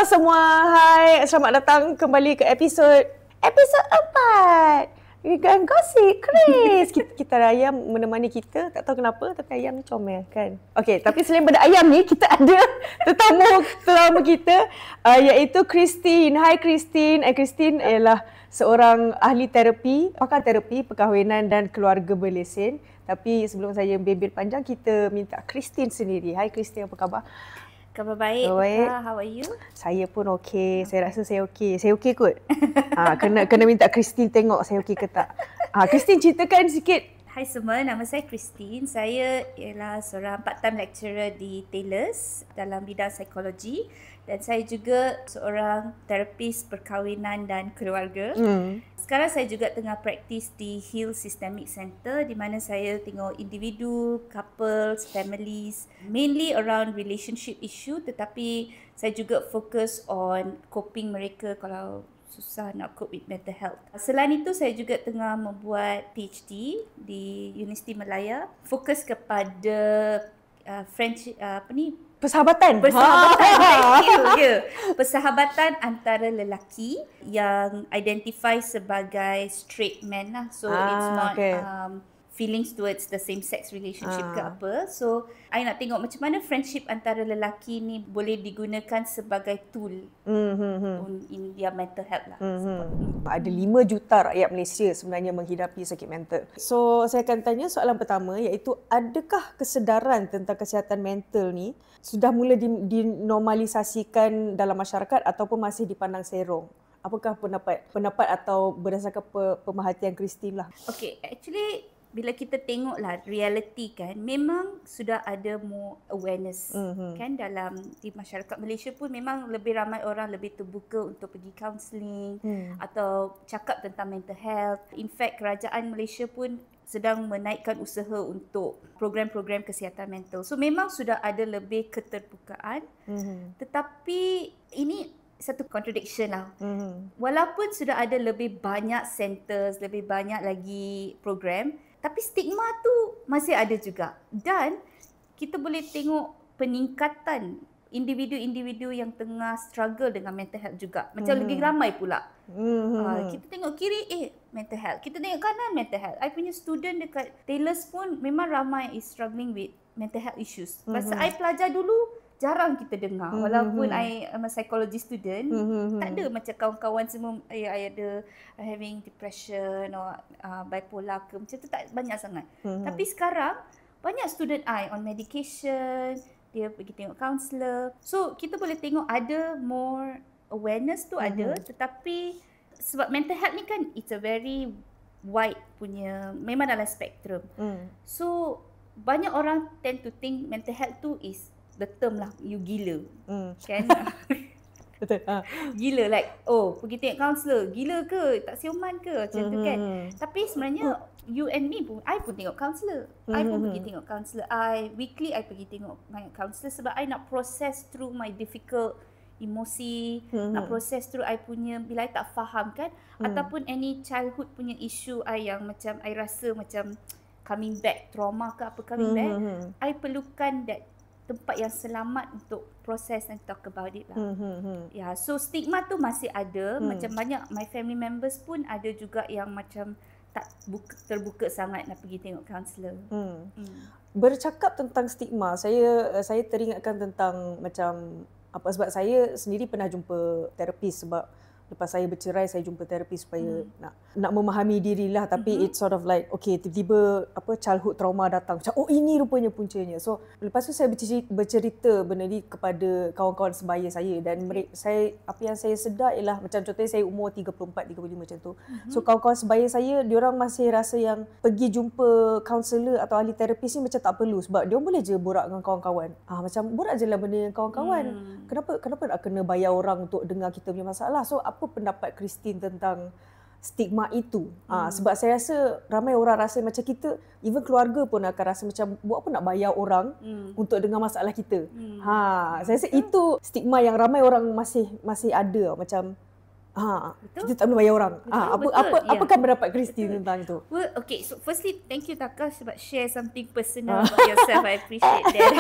semua, hai. Selamat datang kembali ke episod 4. Gang Gosip Chris. Kita ada ayam menemani kita, tak tahu kenapa tapi ayam ni comel kan. Okey, tapi selain daripada ayam ni kita ada tetamu kita iaitu Christine. Hai Christine. Christine ialah seorang ahli terapi, pakar terapi perkahwinan dan keluarga berlesen. Tapi sebelum saya bebel panjang, kita minta Christine sendiri. Hai Christine, apa khabar? Khabar baik. How are you? Saya pun okey. Saya rasa saya okey. Saya okey kot. Kena minta Christine tengok saya okey ke tak. Christine, ceritakan sikit. Hai semua, nama saya Christine. Saya ialah seorang part-time lecturer di Taylor's dalam bidang psikologi dan saya juga seorang terapis perkahwinan dan keluarga. Sekarang saya juga tengah praktis di Heal Systemic Center di mana saya tengok individu, couples, families, mainly around relationship issue, tetapi saya juga fokus on coping mereka kalau susah nak cope with mental health. Selain itu, saya juga tengah membuat PhD di Universiti Malaya, fokus kepada Persahabatan. Persahabatan antara lelaki yang identify sebagai straight man lah. So it's not feelings towards the same sex relationship ke apa. So I nak tengok macam mana friendship antara lelaki ni boleh digunakan sebagai tool in their mental health lah. Ada 5 juta rakyat Malaysia sebenarnya menghidapi sakit mental. So saya akan tanya soalan pertama, iaitu adakah kesedaran tentang kesihatan mental ni sudah mula dinormalisasikan dalam masyarakat ataupun masih dipandang serong? Apakah pendapat atau berdasarkan pemerhatian Christine lah? Okay, actually bila kita tengoklah reality kan, memang sudah ada more awareness kan dalam di masyarakat Malaysia pun memang lebih ramai orang lebih terbuka untuk pergi counselling atau cakap tentang mental health. In fact, kerajaan Malaysia pun sedang menaikkan usaha untuk program-program kesihatan mental. So memang sudah ada lebih keterbukaan. Tetapi ini satu contradiction lah. Walaupun sudah ada lebih banyak centers, lebih banyak lagi program, tapi stigma tu masih ada juga. Dan kita boleh tengok peningkatan individu-individu yang tengah struggle dengan mental health juga. Macam lagi ramai pula. Kita tengok kiri, mental health. Kita tengok kanan, mental health. I punya student dekat Taylor's pun memang ramai is struggling with mental health issues. Masa I pelajar dulu, jarang kita dengar. Walaupun I am a psychology student, tak ada macam kawan-kawan semua I ada having depression or bipolar ke, macam tu tak banyak sangat. Tapi sekarang banyak student I on medication, dia pergi tengok counselor. So kita boleh tengok ada more awareness tu ada, tetapi sebab mental health ni kan it's a very wide punya, memang dalam spektrum. So banyak orang tend to think mental health tu is the term lah, you gila. Kan? Betul. Gila, like, pergi tengok counselor, gila ke? Tak siuman ke? Macam tu kan. Tapi sebenarnya, you and me pun, I pun tengok counselor. I pun pergi tengok counselor. Weekly I pergi tengok my counselor sebab I nak process through my difficult emosi, nak process through I punya, bila I tak faham kan, ataupun any childhood punya issue I yang macam, I rasa macam coming back, trauma ke apa coming back, I perlukan that tempat yang selamat untuk proses and talk about it lah. Ya, so stigma tu masih ada. Macam banyak my family members pun ada juga yang macam tak terbuka sangat nak pergi tengok kaunselor. Bercakap tentang stigma, saya teringatkan tentang macam apa, sebab saya sendiri pernah jumpa terapis sebab lepas saya bercerai, saya jumpa terapis supaya nak memahami dirilah. Tapi it's sort of like, okay, tiba-tiba childhood trauma datang. Macam, ini rupanya puncanya. So, lepas tu saya bercerita benda ni kepada kawan-kawan sebaya saya. Dan apa yang saya sedar ialah, macam contohnya saya umur 34-35 macam tu. So, kawan-kawan sebaya saya, diorang masih rasa yang pergi jumpa kaunselor atau ahli terapis ni macam tak perlu. Sebab diorang boleh je borak dengan kawan-kawan. Macam borak je lah benda dengan kawan-kawan. Kenapa nak kena bayar orang untuk dengar kita punya masalah? So, apa pendapat Christine tentang stigma itu? Sebab saya rasa ramai orang rasa macam kita, even keluarga pun akan rasa macam buat apa nak bayar orang untuk dengar masalah kita. Saya rasa itu stigma yang ramai orang masih ada. Macam Betul? Kita tak boleh bayar orang. Betul. Apakah pendapat Christine tentang itu? Well, okay, so firstly, thank you Taka sebab share something personal about yourself. I appreciate that.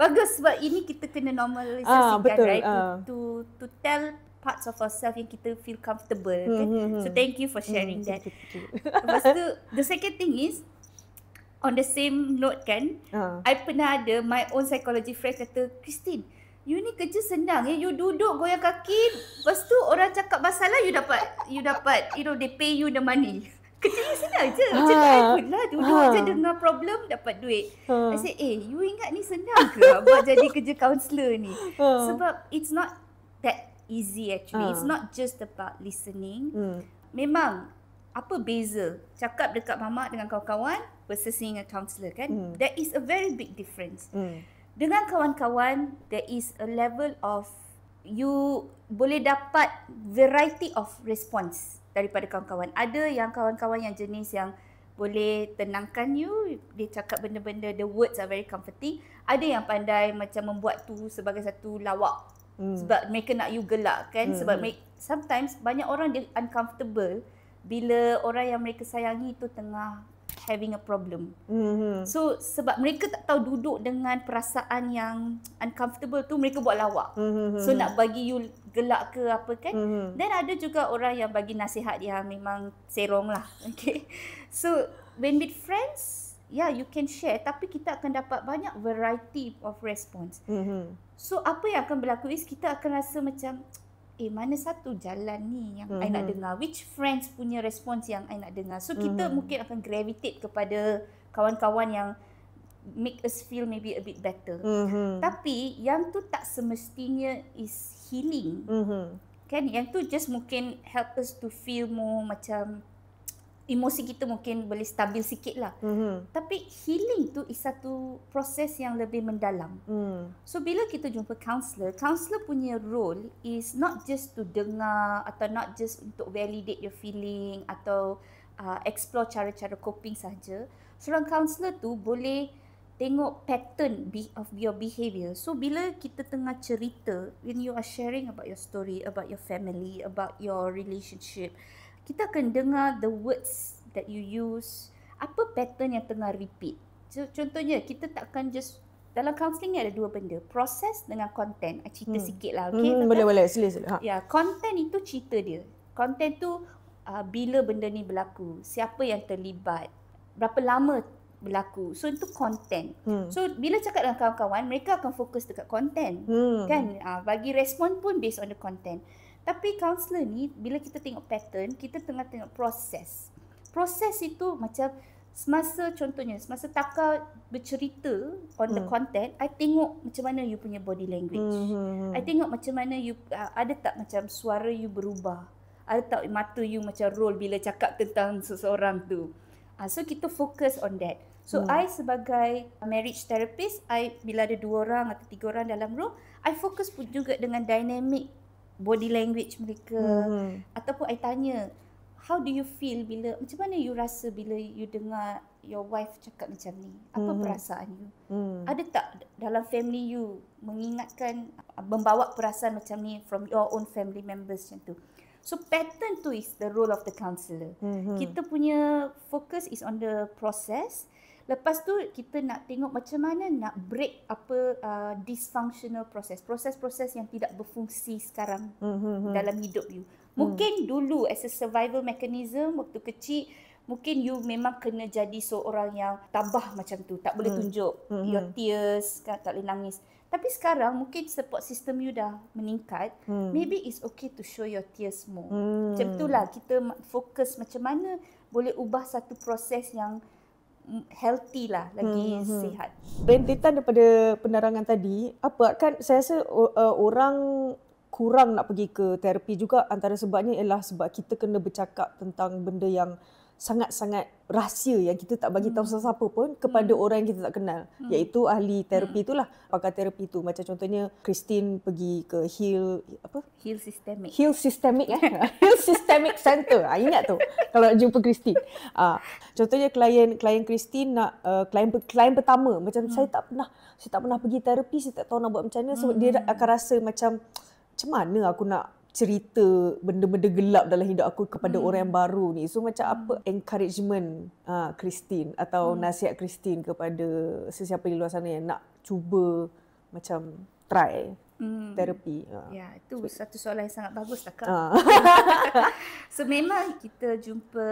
Bagus sebab ini kita kena normalisasikan, right? To tell parts of ourselves yang kita feel comfortable. Kan? So thank you for sharing that. Lepas tu, the second thing is, on the same note kan, I pernah ada my own psychology friend kata, Christine, you ni kerja senang ya. You duduk goyang kaki, lepas tu orang cakap masalah you dapat, they pay you the money. Kerja you senang je. Macam I pun lah duduk je dengar problem dapat duit. I say, you ingat ni senang ke buat jadi kerja counselor ni? Sebab it's not that easy actually. It's not just about listening. Memang apa beza cakap dekat mamak dengan kawan-kawan versus seeing a counselor kan? There is a very big difference. Dengan kawan-kawan, there is a level of you boleh dapat variety of response daripada kawan-kawan. Ada yang kawan-kawan yang jenis yang boleh tenangkan you, dia cakap benda-benda, the words are very comforting. Ada yang pandai macam membuat tu sebagai satu lawak. Sebab mereka nak you gelak kan. Sebab sometimes banyak orang dia uncomfortable bila orang yang mereka sayangi tu tengah having a problem. So sebab mereka tak tahu duduk dengan perasaan yang uncomfortable tu, mereka buat lawak. So nak bagi you gelak ke apa kan. Then ada juga orang yang bagi nasihat yang memang serong lah. Okay. So when with friends, you can share, tapi kita akan dapat banyak variety of response. So apa yang akan berlaku is kita akan rasa macam mana satu jalan ni yang I nak dengar, which friends punya respons yang I nak dengar. So kita mungkin akan gravitate kepada kawan-kawan yang make us feel maybe a bit better. Tapi yang tu tak semestinya is healing. Kan, yang tu just mungkin help us to feel more macam emosi kita mungkin boleh stabil sikit lah. Tapi healing tu is satu proses yang lebih mendalam. So bila kita jumpa counselor punya role is not just to dengar atau not just untuk validate your feeling atau explore cara-cara coping saja. Seorang counselor tu boleh tengok pattern of your behaviour. So bila kita tengah cerita, when you are sharing about your story, about your family, about your relationship, kita akan dengar the words that you use, apa pattern yang tengah repeat. So, contohnya, kita takkan just, dalam counselling ni ada dua benda, proses dengan content. I cerita sikit lah, okay? Boleh, sila. Ya, content itu cerita dia. Content tu, bila benda ni berlaku, siapa yang terlibat, berapa lama berlaku. So, itu content. So, bila cakap dengan kawan-kawan, mereka akan fokus dekat content. Kan? Bagi respon pun based on the content. Tapi counselor ni, bila kita tengok pattern, kita tengah tengok proses. Proses itu macam semasa Taka bercerita on the content, I tengok macam mana you punya body language. I tengok macam mana you, ada tak macam suara you berubah. Ada tak mata you macam roll bila cakap tentang seseorang tu. So kita fokus on that. So I sebagai marriage therapist, bila ada 2 orang atau 3 orang dalam room, I fokus pun juga dengan dynamic body language mereka. Ataupun I tanya, how do you feel bila, macam mana you rasa bila you dengar your wife cakap macam ni? Apa perasaan you? Ada tak dalam family you mengingatkan, membawa perasaan macam ni from your own family members macam tu? So pattern tu is the role of the counsellor. Kita punya focus is on the process. Lepas tu kita nak tengok macam mana nak break apa dysfunctional proses yang tidak berfungsi sekarang dalam hidup you. Mungkin dulu as a survival mechanism waktu kecil, mungkin you memang kena jadi seorang yang tabah macam tu, tak boleh tunjuk your tears, tak boleh nangis. Tapi sekarang mungkin support system you dah meningkat, maybe it's okay to show your tears more. Macam itulah kita fokus macam mana boleh ubah satu proses yang healthy lah, lagi sihat. Rentetan daripada penerangan tadi, apa kan saya rasa orang kurang nak pergi ke terapi juga, antara sebabnya ialah sebab kita kena bercakap tentang benda yang sangat-sangat rahsia yang kita tak bagi tahu sesiapa pun kepada orang yang kita tak kenal, iaitu ahli terapi itulah, pakar terapi itu. Macam contohnya Christine pergi ke Heal Systemic Center. Ingat tu kalau nak jumpa Christine. Contohnya klien Christine nak klien pertama macam saya tak pernah pergi terapi, saya tak tahu nak buat macam mana. So dia akan rasa macam mana aku nak cerita benda-benda gelap dalam hidup aku kepada orang yang baru ni. So macam apa encouragement Christine atau nasihat Christine kepada sesiapa di luar sana yang nak cuba macam try terapi? Ya, itu satu soalan yang sangat bagus tak Kak? So memang kita jumpa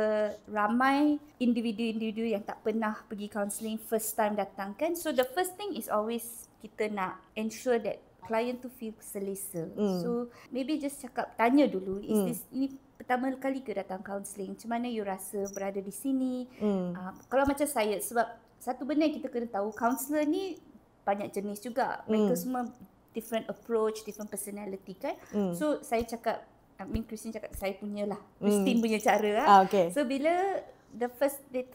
ramai individu-individu yang tak pernah pergi counselling first time datang kan. So the first thing is always kita nak ensure that client tu feel selesa. So maybe just tanya dulu, ini pertama kali ke datang counselling? Macam mana you rasa berada di sini? Kalau macam saya, sebab satu benda yang kita kena tahu, counsellor ni banyak jenis juga. Mereka semua different approach, different personality kan. So saya cakap, Christine cakap saya punya lah, Christine punya cara lah. Okay. So bila the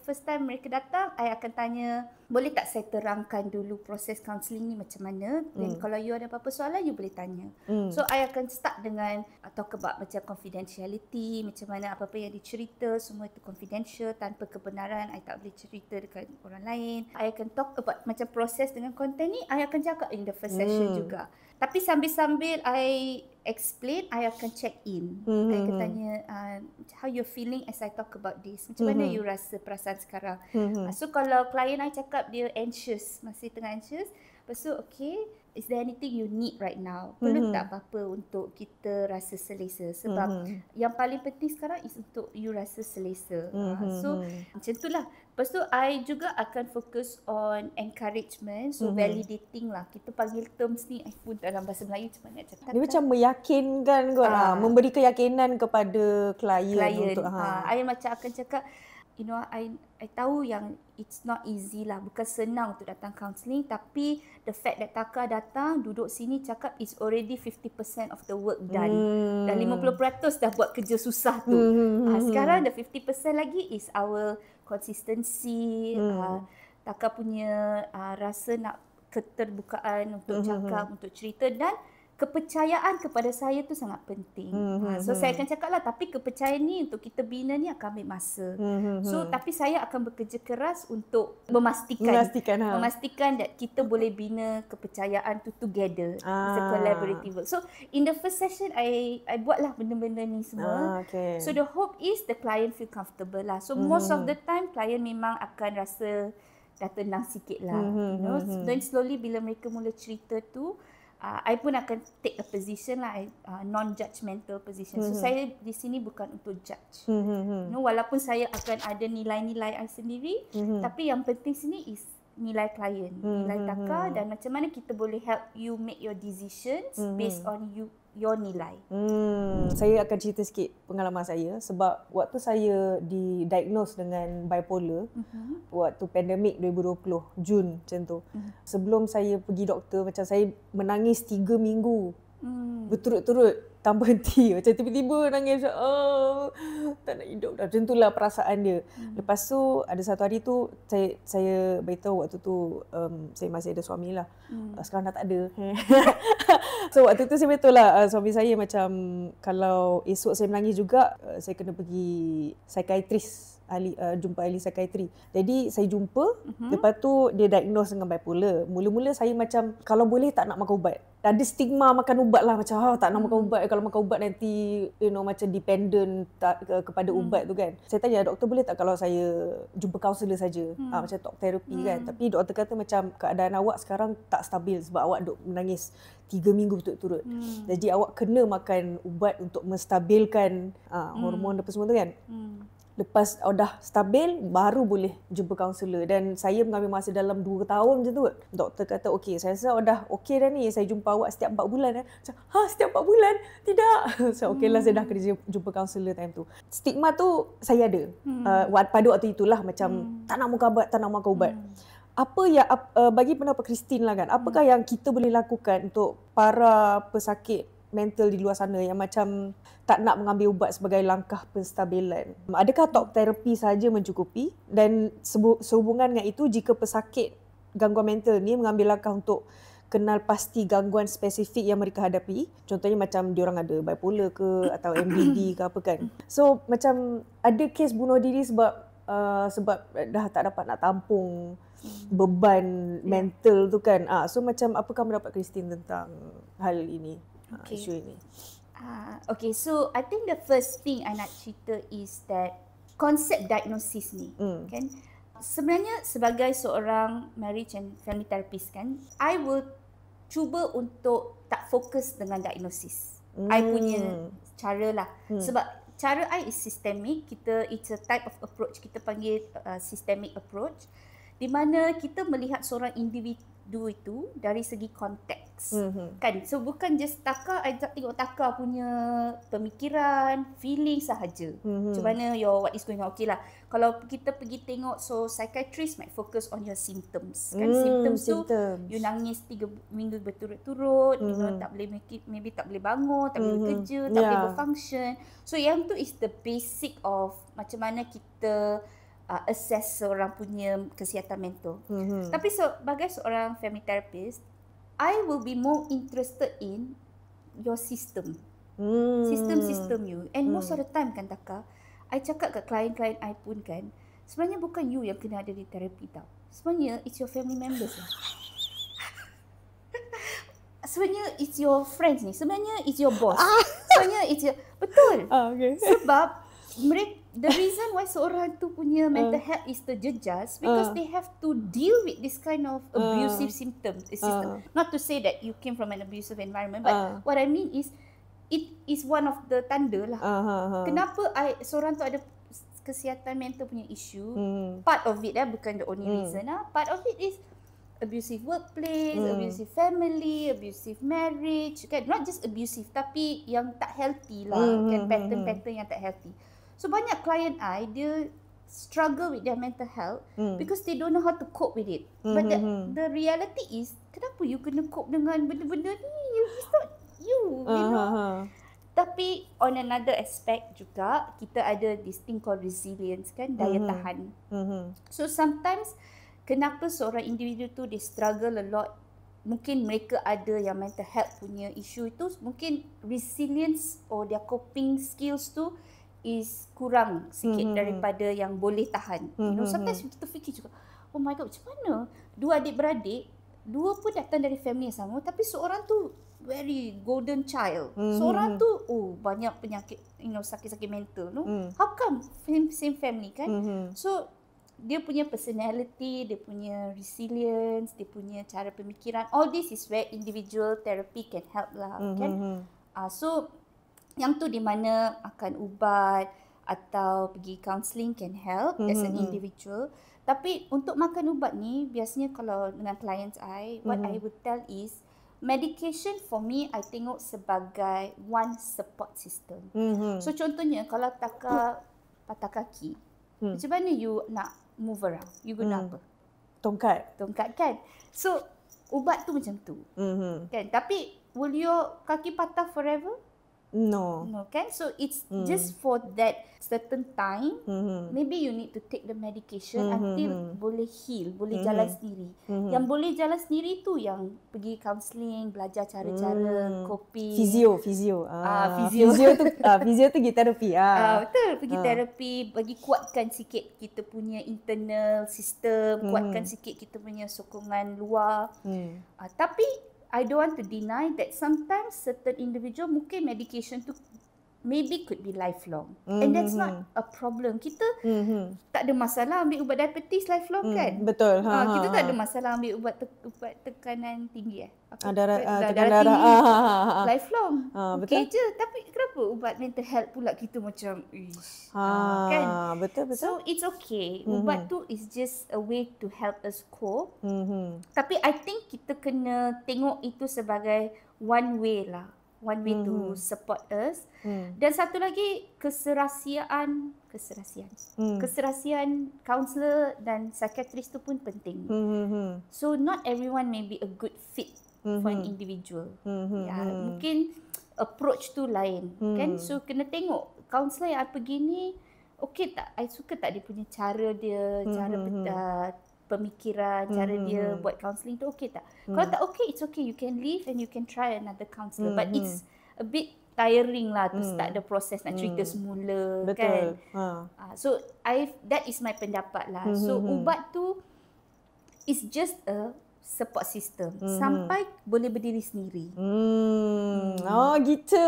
first time mereka datang, I akan tanya, boleh tak saya terangkan dulu proses counselling ni macam mana? Dan kalau you ada apa-apa soalan, you boleh tanya. So I akan start dengan talk about macam confidentiality, macam mana apa-apa yang dicerita, semua itu confidential, tanpa kebenaran, I tak boleh cerita dekat orang lain. I akan talk about macam proses dengan content ni, I akan cakap in the first session juga. Tapi sambil-sambil I explain, I akan check in. I akan tanya, how you feeling as I talk about this? Macam mana you rasa perasaan sekarang? So kalau klien I cakap dia anxious, masih tengah anxious, lepas tu okay, is there anything you need right now? Perlu tak apa-apa untuk kita rasa selesa? Sebab yang paling penting sekarang is untuk you rasa selesa. So macam itulah. Lepas tu I juga akan fokus on encouragement, so validating lah. Kita panggil terms ni, I pun dalam bahasa Melayu macam mana nak cakap. Dia macam meyakinkan kot, memberi keyakinan kepada klien untuk I macam akan cakap, you know, I tahu yang it's not easy lah, bukan senang untuk datang counselling, tapi the fact that Taka datang, duduk sini cakap is already 50% of the work done. Dan 50% dah buat kerja susah tu. Sekarang the 50% lagi is our consistency, Taka punya rasa nak keterbukaan untuk cakap, untuk cerita, dan kepercayaan kepada saya tu sangat penting. So saya akan cakap lah, tapi kepercayaan ni untuk kita bina ni akan ambil masa. So tapi saya akan bekerja keras untuk memastikan that kita boleh bina kepercayaan tu together. It's a collaborative work. So in the first session I buatlah benda-benda ni semua. So the hope is the client feel comfortable lah. So most of the time client memang akan rasa dah tenang sikit lah. You know, then slowly bila mereka mula cerita tu, I pun akan take a position lah, non-judgmental position. So saya di sini bukan untuk judge. You know, walaupun saya akan ada nilai-nilai I sendiri, tapi yang penting sini is nilai klien, nilai Taka, dan macam mana kita boleh help you make your decisions based on your nilai. Saya akan cerita sikit pengalaman saya, sebab waktu saya didiagnose dengan bipolar, waktu pandemik 2020, Jun macam tu. Sebelum saya pergi doktor, macam saya menangis 3 minggu berturut-turut tanpa henti. Macam tiba-tiba nangis, tak nak hidup dah. Macam itulah perasaan dia. Lepas tu ada satu hari tu saya beritahu waktu tu saya masih ada suami lah. Sekarang dah tak ada. So waktu tu saya beritahu lah suami saya macam kalau esok saya menangis juga, saya kena pergi psikiatris, jumpa ahli psikiatri. Jadi saya jumpa, lepas tu dia diagnose dengan bipolar. Mula-mula saya macam kalau boleh tak nak makan ubat. Ada stigma makan ubat lah, macam tak nak makan ubat, kalau makan ubat nanti macam dependent kepada ubat tu kan. Saya tanya doktor, boleh tak kalau saya jumpa kaunselor saja, macam talk therapy kan. Tapi doktor kata macam keadaan awak sekarang tak stabil sebab awak duk menangis 3 minggu berturut-turut. Jadi awak kena makan ubat untuk menstabilkan hormon apa semua tu kan. Lepas dah stabil, baru boleh jumpa kaunselor. Dan saya mengambil masa dalam 2 tahun macam tu. Doktor kata, okey, saya rasa dah okey dah ni. Saya jumpa awak setiap 4 bulan. Macam, setiap 4 bulan? Tidak. So, okey lah, saya dah kena jumpa kaunselor time tu. Stigma tu saya ada. Pada waktu itulah macam, tak nak makan ubat. Apa yang, bagi pendapat Christine lah kan, apakah yang kita boleh lakukan untuk para pesakit mental di luar sana yang macam tak nak mengambil ubat sebagai langkah penstabilan? Adakah talk therapy sahaja mencukupi? Dan sehubungan dengan itu, jika pesakit gangguan mental ni mengambil langkah untuk kenal pasti gangguan spesifik yang mereka hadapi, contohnya macam diorang ada bipolar ke atau MBD ke apa kan. So macam ada kes bunuh diri sebab dah tak dapat nak tampung beban mental tu kan. So macam apakah pendapat Christine tentang hal ini? Isu ini. Okay, so I think the first thing I nak cerita is that konsep diagnosis ni, kan? Sebenarnya sebagai seorang marriage and family therapist kan, I will cuba untuk tak fokus dengan diagnosis. I punya cara lah. Sebab cara I is systemic. It's a type of approach. Kita panggil systemic approach. Di mana kita melihat seorang individu itu dari segi konteks. Kan? So bukan just Taka, I tengok Taka punya pemikiran, feeling sahaja. Macam mana what is going on. Okay lah. Kalau kita pergi tengok, so psychiatrist might focus on your symptoms. Kan symptoms tu, you nangis 3 minggu berturut-turut, you know, tak boleh make it, maybe tak boleh bangun, tak boleh kerja, tak boleh berfunction. So yang tu is the basic of macam mana kita assess seorang punya kesihatan mental. Tapi sebagai seorang family therapist, I will be more interested in your system. System you. And most of the time kan Taka, I cakap kat klien-klien I pun kan, sebenarnya bukan you yang kena ada di terapi tau. Sebenarnya it's your family members lah. Sebenarnya it's your friends ni. Sebenarnya it's your boss. Sebenarnya it's your... Betul. Okay. Sebab the reason why seorang tu punya mental health is terjejas because they have to deal with this kind of abusive symptoms. Not to say that you came from an abusive environment, but what I mean is it is one of the tanda lah. Kenapa seorang tu ada kesihatan mental punya issue, part of it bukan the only reason part of it is abusive workplace, abusive family, abusive marriage, kan? Not just abusive tapi yang tak healthy lah, kan? Pattern-pattern yang tak healthy. So banyak klien I, dia struggle with their mental health because they don't know how to cope with it. But the reality is, kenapa you kena cope dengan benda-benda ni? It's not you, you know. Tapi on another aspect juga, kita ada this thing called resilience kan, daya tahan. So sometimes, kenapa seorang individu tu dia struggle a lot, mungkin mereka ada yang mental health punya issue itu, mungkin resilience or their coping skills tu is kurang sikit daripada yang boleh tahan. You know, sometimes kita fikir juga, oh my god, macam mana dua adik-beradik, dua pun datang dari family yang sama, tapi seorang tu very golden child, seorang tu banyak penyakit, you know, sakit-sakit mental, no? How come same family kan? So dia punya personality, dia punya resilience, dia punya cara pemikiran, all this is where individual therapy can help lah, kan? So yang tu di mana akan ubat atau pergi counselling can help as an individual. Tapi untuk makan ubat ni, biasanya kalau dengan clients I, what I would tell is, medication for me, I tengok sebagai one support system. So contohnya, kalau Taka patah kaki, macam mana you nak move around? You guna apa? Tongkat kan? So, ubat tu macam tu. Kan? Tapi, will your kaki patah forever? No, kan? So it's just for that certain time. Maybe you need to take the medication until boleh heal, boleh jalan sendiri. Yang boleh jalan sendiri tu yang pergi counselling, belajar cara-cara coping. Fizio tu pergi terapi. Betul, pergi terapi, bagi kuatkan sikit kita punya internal system, kuatkan sikit kita punya sokongan luar. Tapi I don't want to deny that sometimes certain individual mungkin medication tu maybe could be lifelong. And that's not a problem. Kita tak ada masalah ambil ubat diabetes lifelong kan? Betul. Kita tak ada masalah ambil ubat tekanan tinggi darah tinggi lifelong. Betul. Okay je. Tapi kenapa ubat mental health pula kita macam kan? Betul. So it's okay. Ubat tu is just a way to help us cope. Tapi I think kita kena tengok itu sebagai one way lah. One way to support us. Dan satu lagi, keserasian counselor dan psychiatrist tu pun penting. So not everyone may be a good fit for an individual. Mungkin approach tu lain kan. So kena tengok counselor yang pergi ni okey tak? I suka tak dia punya cara dia, cara pemikiran, cara dia buat counselling tu okey tak? Kalau tak okey, it's okay. You can leave and you can try another counsellor. But it's a bit tiring lah to start the process nak cerita semula. Betul. Kan? So that is my pendapat lah. So ubat tu is just a support system sampai boleh berdiri sendiri. Oh gitu.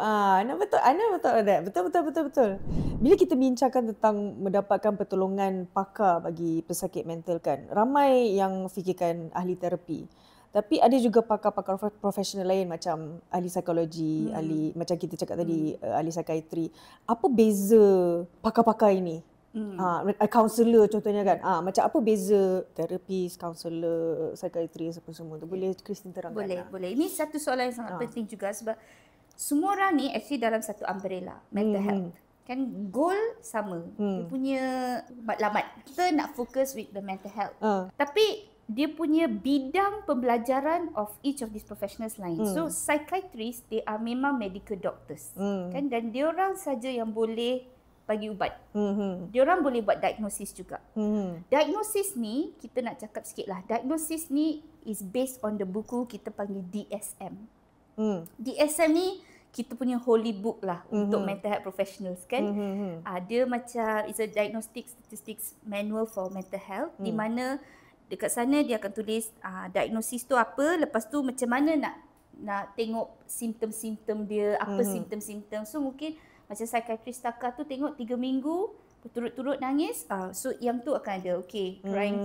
Ana betul ada. Betul. Bila kita bincangkan tentang mendapatkan pertolongan pakar bagi pesakit mental kan, ramai yang fikirkan ahli terapi. Tapi ada juga pakar-pakar profesional lain macam ahli psikologi, ahli macam kita cakap tadi, ahli psikiatri. Apa beza pakar-pakar ini? Kaunselor contohnya kan. Macam apa beza terapis, kaunselor, psikiatri apa semua tu? Boleh Christine terangkan? Boleh. Ini satu soalan yang sangat penting juga sebab semua orang ni actually dalam satu umbrella, mental health. Kan goal sama. Dia punya matlamat. Kita nak fokus with the mental health. Tapi dia punya bidang pembelajaran of each of these professionals lain. So psychiatrists, they are memang medical doctors. Kan, dan dia orang saja yang boleh bagi ubat. Dia orang boleh buat diagnosis juga. Diagnosis ni kita nak cakap sikit lah. Diagnosis ni is based on the buku kita panggil DSM. DSM ni kita punya holy book lah untuk mental health professionals kan. Dia macam it's a diagnostic statistics manual for mental health di mana dekat sana dia akan tulis diagnosis tu apa, lepas tu macam mana nak tengok simptom-simptom dia, apa simptom-simptom. So mungkin macam psychiatrist setakat tu tengok 3 minggu berturut-turut nangis, so yang tu akan ada crying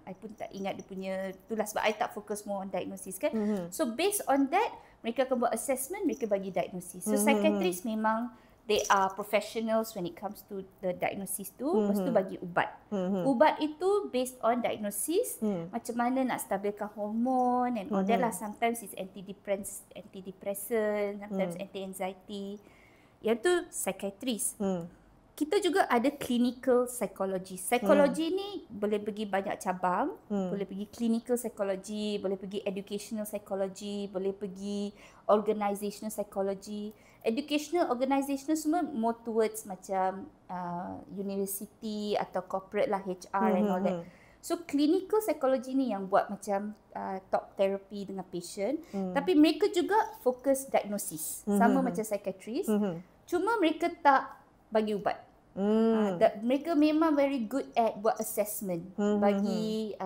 I pun tak ingat dia punya itulah sebab I tak fokus more on diagnosis kan. So based on that mereka akan buat assessment, mereka bagi diagnosis. So psychiatrist memang they are professionals when it comes to the diagnosis tu. Lepas tu bagi ubat. Ubat itu based on diagnosis, macam mana nak stabilkan hormon and all that lah. Sometimes it's antidepressant, sometimes anti-anxiety. Yang tu psychiatrist. Kita juga ada clinical psychology. Psikologi ni boleh pergi banyak cabang. Boleh pergi clinical psychology, boleh pergi educational psychology, boleh pergi organizational psychology. Educational, organizational semua more towards macam university atau corporate lah, HR and all that. So clinical psychology ni yang buat macam talk therapy dengan patient. Tapi mereka juga fokus diagnosis. Sama macam psychiatrist. Cuma mereka tak bagi ubat. Mereka memang very good at buat assessment. Bagi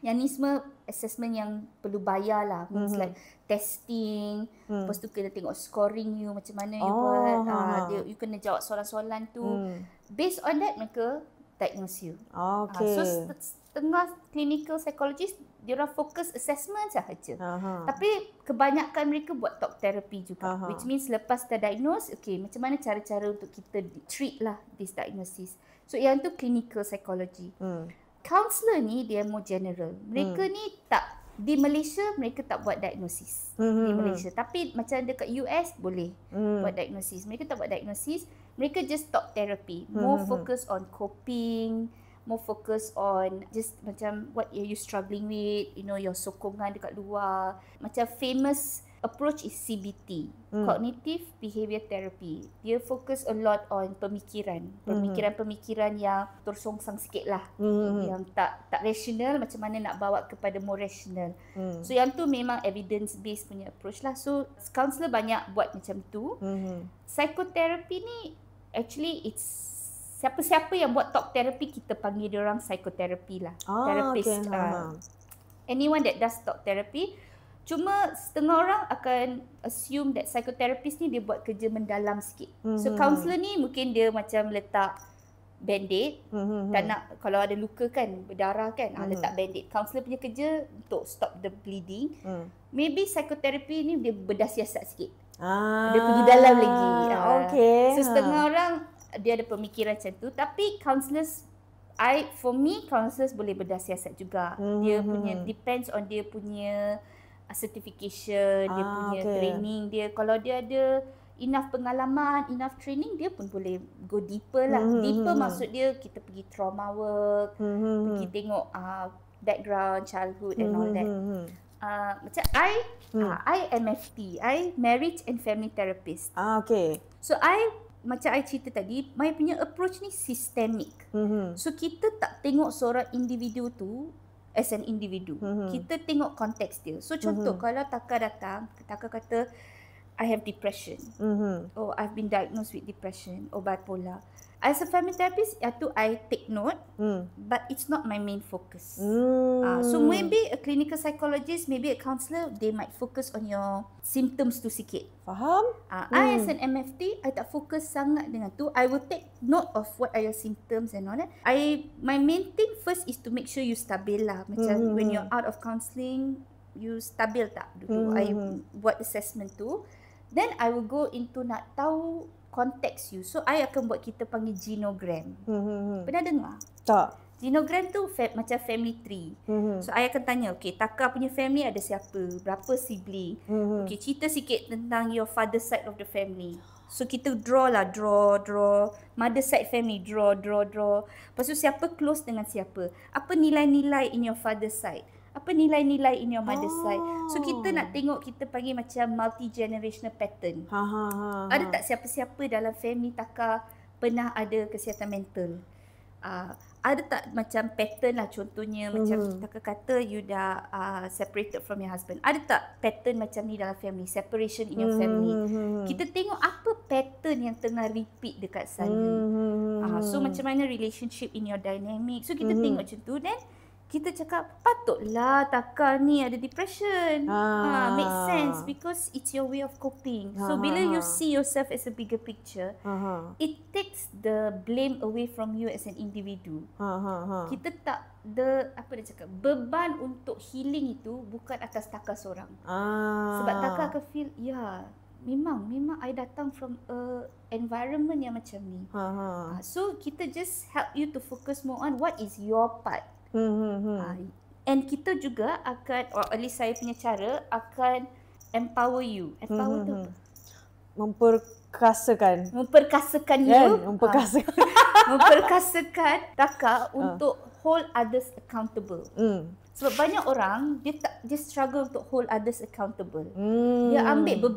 yang ni semua assessment yang perlu bayar lah. Means like testing. Lepas tu kena tengok scoring you, macam mana you buat. You kena jawab soalan-soalan tu. Based on that mereka diagnose you. So setengah clinical psychologist dia orang fokus assessment sahaja. Tapi kebanyakan mereka buat talk therapy juga. Which means lepas dah diagnose, macam mana cara-cara untuk kita treat lah this diagnosis. So yang tu clinical psychology. Counselor ni dia more general. Mereka ni tak, di Malaysia mereka tak buat diagnosis. Di Malaysia. Tapi macam dekat US boleh buat diagnosis. Mereka tak buat diagnosis. Mereka just talk therapy. More focus on coping. More focus on just macam what are you struggling with, you know, your sokongan dekat luar. Macam famous approach is CBT, Cognitive Behavior Therapy. Dia focus a lot on pemikiran. Pemikiran yang tersongsang sikit lah. Yang tak rational, macam mana nak bawa kepada more rational. So yang tu memang evidence based punya approach lah. So counselor banyak buat macam tu. Psychotherapy ni actually it's siapa-siapa yang buat talk therapy kita panggil dia orang psychotherapy lah. Therapist. Anyone that does talk therapy. Cuma setengah orang akan assume that psychotherapist ni dia buat kerja mendalam sikit. So counselor ni mungkin dia macam letak band-aid. Tak nak, kalau ada luka kan, berdarah kan, letak band-aid. Counselor punya kerja untuk stop the bleeding. Maybe psychotherapy ni dia bedah siasat sikit. Dia pergi dalam lagi. So setengah orang dia ada pemikiran macam tu. Tapi counselors, for me counselors boleh bedah siasat juga. Dia punya depends on dia punya certification, dia punya training dia. Kalau dia ada enough pengalaman, enough training, dia pun boleh go deeper lah. Deeper maksud dia kita pergi trauma work, pergi tengok background, childhood and all that. Macam I MFT, I Marriage and Family Therapist. So macam I cerita tadi, my punya approach ni systemic. So kita tak tengok seorang individu tu as an individu. Kita tengok konteks dia. So contoh, kalau Taka datang, Taka kata I have depression. Or I've been diagnosed with depression or bipolar. As a family therapist, itu I take note, but it's not my main focus. So maybe a clinical psychologist, maybe a counsellor, they might focus on your symptoms tu sikit. Faham? I as an MFT, I tak fokus sangat dengan tu. I will take note of what are your symptoms and all that. My main thing first is to make sure you stabil lah. Macam when you're out of counselling, you stabil tak dulu. I buat assessment tu. Then I will go into nak tahu konteks you. So I akan buat kita panggil genogram. Pernah dengar? Tak. Genogram tu macam family tree. So I akan tanya, okay, Taka punya family ada siapa? Berapa sibling? Okay, cerita sikit tentang your father side of the family. So kita draw. Mother side family, draw. Lepas tu siapa close dengan siapa? Apa nilai-nilai in your father side? Apa nilai-nilai in your mother side? So kita nak tengok, kita panggil macam multi-generational pattern. Ada tak siapa-siapa dalam family Taka pernah ada kesihatan mental? Ada tak macam pattern lah, contohnya macam Taka kata you dah separated from your husband. Ada tak pattern macam ni dalam family, separation in your family? Kita tengok apa pattern yang tengah repeat dekat sana. So macam mana relationship in your dynamic. So kita tengok macam tu, then kita cakap patutlah Taka ni ada depression. Makes sense because it's your way of coping. So bila you see yourself as a bigger picture, it takes the blame away from you as an individu. Kita tak beban untuk healing itu bukan atas Taka seorang. Sebab Taka akan feel, memang I datang from a environment yang macam ni. So kita just help you to focus more on what is your part. And kita juga akan, or at least saya punya cara, akan empower you. Empower tu apa? Memperkasakan you. Memperkasakan Taka untuk hold others accountable. Sebab banyak orang, dia struggle untuk hold others accountable. Dia ambil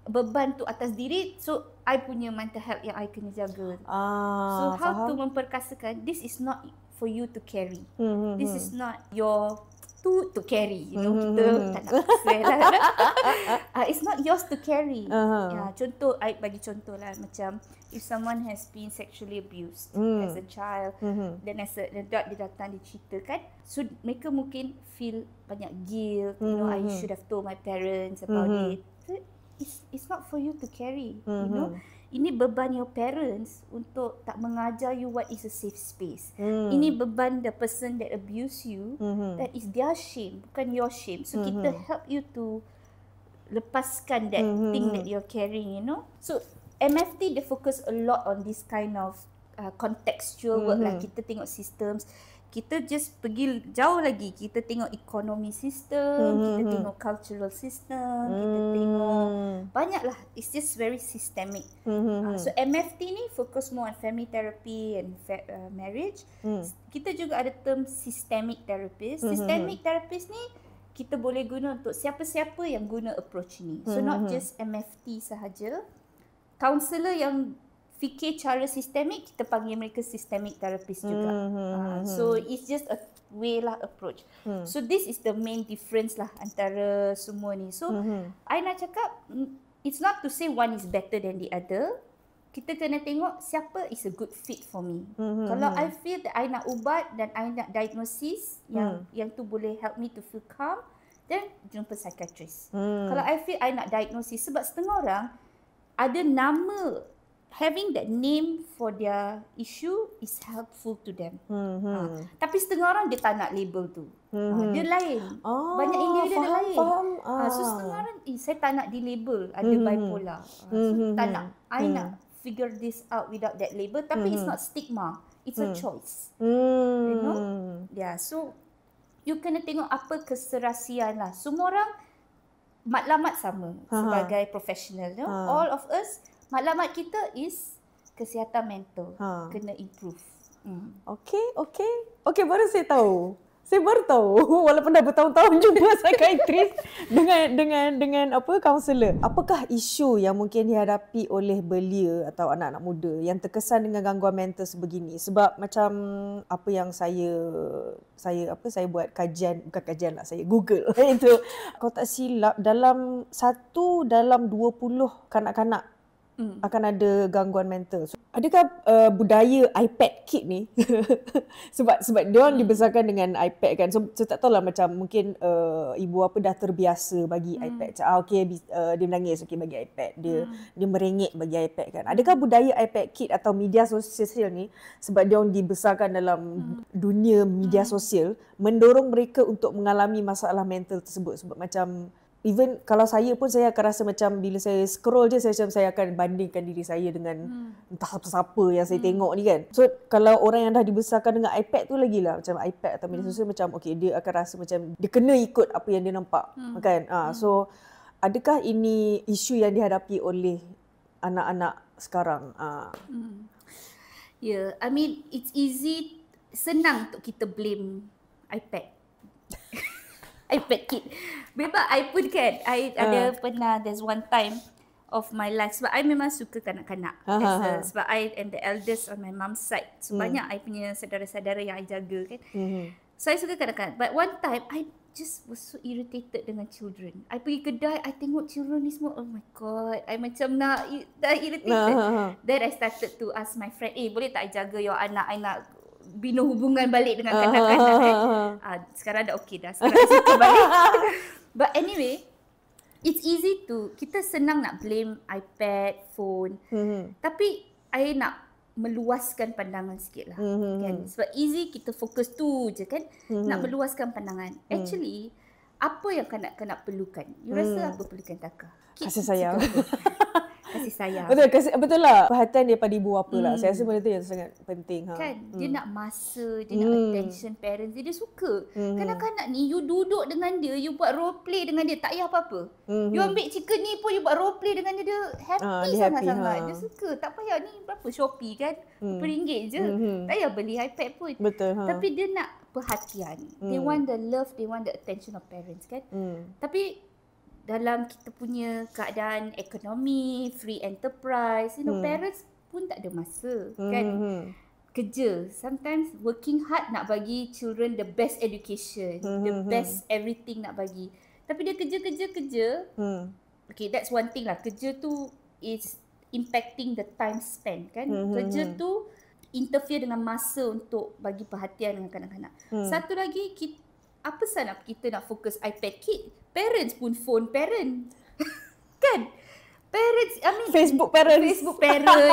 beban tu atas diri, so I punya mental health yang I kena jaga. So how to memperkasakan, this is not for you to carry. This is not your to carry. Kita tak nak swear lah. It's not yours to carry. Contoh, I bagi contoh lah, macam if someone has been sexually abused as a child, then as an adult dia datang, dia cerita kan, so mereka mungkin feel banyak guilt, I should have told my parents about it. So, it's not for you to carry, Ini beban your parents untuk tak mengajar you what is a safe space. Ini beban the person that abuse you, that is their shame, bukan your shame. So kita help you to lepaskan that thing that you're carrying, So MFT, they focus a lot on this kind of contextual work lah. Kita tengok systems. Kita just pergi jauh lagi. Kita tengok economy system, kita tengok cultural system, kita tengok banyak lah. It's just very systemic. So MFT ni focus more on family therapy and marriage. Kita juga ada term systemic therapist. Systemic therapist ni kita boleh guna untuk siapa-siapa yang guna approach ni. So not just MFT sahaja. Counselor yang fikir cara sistemik, kita panggil mereka systemic therapist juga. So it's just a way lah approach. So this is the main difference lah antara semua ni. So I nak cakap, it's not to say one is better than the other. Kita kena tengok siapa is a good fit for me. Kalau I feel that I nak ubat dan I nak diagnosis yang tu boleh help me to feel calm, then jumpa psychiatrist. Kalau I feel I nak diagnosis, sebab setengah orang ada nama, having that name for their issue is helpful to them. Tapi setengah orang dia tak nak label tu. Dia lain. Banyak individu dia lain. So setengah orang, saya tak nak di-label ada bipolar. So tak nak. I nak figure this out without that label. Tapi it's not stigma. It's a choice. You know? Yeah. So you kena tengok apa keserasian lah. Semua orang matlamat sama sebagai profesional. All of us, matlamat kita is kesihatan mental. Kena improve. Okay, baru saya tahu. Saya baru tahu walaupun dah bertahun-tahun jumpa psychiatrist dengan apa kaunselor. Apakah isu yang mungkin dihadapi oleh belia atau anak-anak muda yang terkesan dengan gangguan mental sebegini? Sebab macam apa yang saya buat kajian, bukan kajian lah, saya Google itu. Kalau tak silap dalam 1 dalam 20 kanak-kanak akan ada gangguan mental. So, adakah budaya iPad kid ni sebab dia orang dibesarkan dengan iPad kan. So tak tahulah macam mungkin ibu apa dah terbiasa bagi iPad. Okey dia menangis okey bagi iPad. Dia merengek bagi iPad kan. Adakah budaya iPad kid atau media sosial ni sebab dia orang dibesarkan dalam dunia media sosial mendorong mereka untuk mengalami masalah mental tersebut sebab macam even kalau saya pun saya akan rasa macam bila saya scroll je saya akan bandingkan diri saya dengan entah siapa yang saya tengok ni kan. So kalau orang yang dah dibesarkan dengan iPad tu lagilah macam iPad atau media sosial macam okey dia akan rasa macam dia kena ikut apa yang dia nampak kan. So adakah ini isu yang dihadapi oleh anak-anak sekarang? Yeah, I mean it's senang untuk kita blame iPad. iPad kid. Memang I pun kan, I ada pernah, there's one time of my life sebab I memang suka kanak-kanak. Sebab I am the eldest on my mom's side. So banyak I punya saudara-saudara yang I jaga kan. So I suka kanak-kanak. But one time I just was so irritated dengan children. I pergi kedai, I tengok children ni semua, oh my god, I macam dah irritated. Then I started to ask my friend, boleh tak I jaga your anak, I nak bina hubungan balik dengan kanak-kanak. Sekarang dah okey dah. Sekarang I suka balik. But anyway, it's easy to, kita senang nak blame iPad, phone. Tapi I nak meluaskan pandangan sikit lah. Kan? Sebab easy kita fokus tu je kan. Nak meluaskan pandangan. Actually, apa yang kanak-kanak perlukan? You rasa apa perlukan Taka? Kasih sayang. Kasih sayang. Betul lah. Perhatian daripada ibu bapa lah. Saya rasa benda tu yang sangat penting. Kan, dia nak masa, dia nak attention parents dia suka. Kanak-kanak ni, you duduk dengan dia, you buat role play dengan dia, tak payah apa-apa. You ambil chicken ni pun, you buat role play dengan dia, happy sangat-sangat. Dia suka, tak payah ni berapa Shopee kan, RM1 je. Tak payah beli iPad pun. Betul. Tapi dia nak perhatian. They want the love, they want the attention of parents kan. Tapi dalam kita punya keadaan ekonomi, free enterprise, parents pun tak ada masa kan. Kerja, sometimes working hard nak bagi children the best education, the best everything nak bagi. Tapi dia kerja. Okay, that's one thing lah. Kerja tu is impacting the time spent kan. Kerja tu interfere dengan masa untuk bagi perhatian dengan kanak-kanak. Satu lagi, apa sangat kita nak fokus iPad kid? Parents pun phone parent. Kan? Parents, I mean Facebook parent,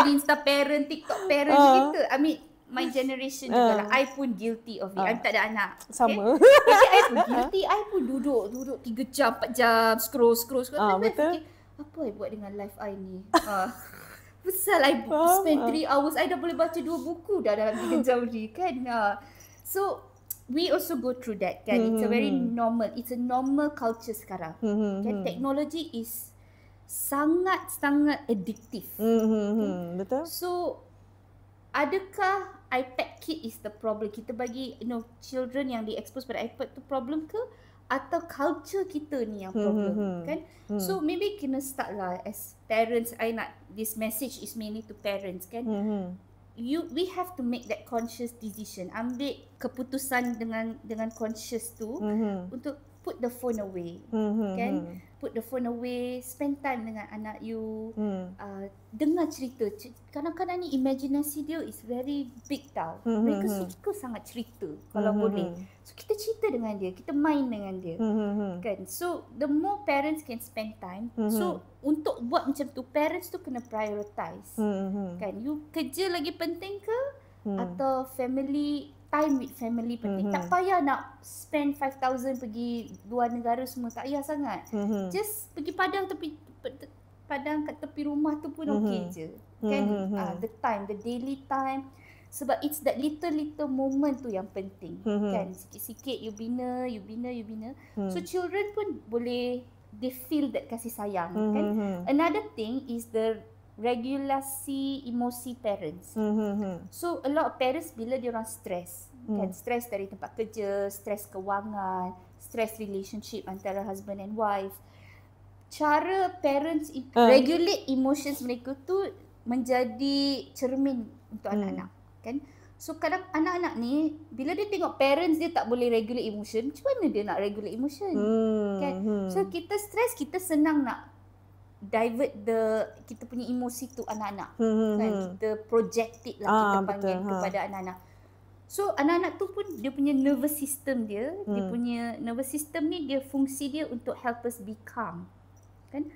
Insta parent, TikTok parent kita. I mean my generation juga lah. I pun guilty of it. I tak ada anak. Sama. Okay? I pun guilty. I pun duduk 3 jam, 4 jam scroll. Betul. Apa I buat dengan life I ni? Besar I spend 3 hours. I dah boleh baca 2 buku dah dalam 3 jam ni kan. So we also go through that kan. It's a very normal. It's a normal culture sekarang. Kan teknologi is sangat-sangat addictive. Betul. So adakah iPad kid is the problem? Kita bagi children yang di-expose pada iPad tu problem ke? Atau culture kita ni yang problem kan? So maybe kena start lah as parents. I nak this message is mainly to parents kan. We have to make that conscious decision. Ambil keputusan dengan conscious tu untuk put the phone away. Kan? Put the phone away, spend time dengan anak you. Dengar cerita. Kadang-kadang ni imaginasi dia is very big tau. Mereka suka sangat cerita kalau boleh. So kita cerita dengan dia, kita main dengan dia. Kan? So the more parents can spend time. So untuk buat macam tu, parents tu kena prioritize. Kan? You kerja lagi penting ke? Atau time with family penting. Tak payah nak spend 5,000 pergi luar negara semua. Tak payah sangat. Just pergi padang kat tepi rumah tu pun okey je. Kan? The time, the daily time. Sebab it's that little moment tu yang penting. Kan? Sikit-sikit you bina. So children pun boleh, they feel that kasih sayang. Kan? Another thing is the regulasi emosi parents. So a lot of parents bila dia orang stress, kan, stress dari tempat kerja, stress kewangan, stress relationship antara husband and wife, cara parents regulate emotions mereka tu menjadi cermin untuk anak-anak kan. So kadang anak-anak ni bila dia tengok parents dia tak boleh regulate emotion, macam mana dia nak regulate emotion kan. So kita stress, kita senang nak divert kita punya emosi tu anak-anak. Kan kita project it lah, kita panggil kepada anak-anak. So anak-anak tu pun dia punya nervous system dia punya nervous system ni dia fungsi dia untuk help us be calm. Kan?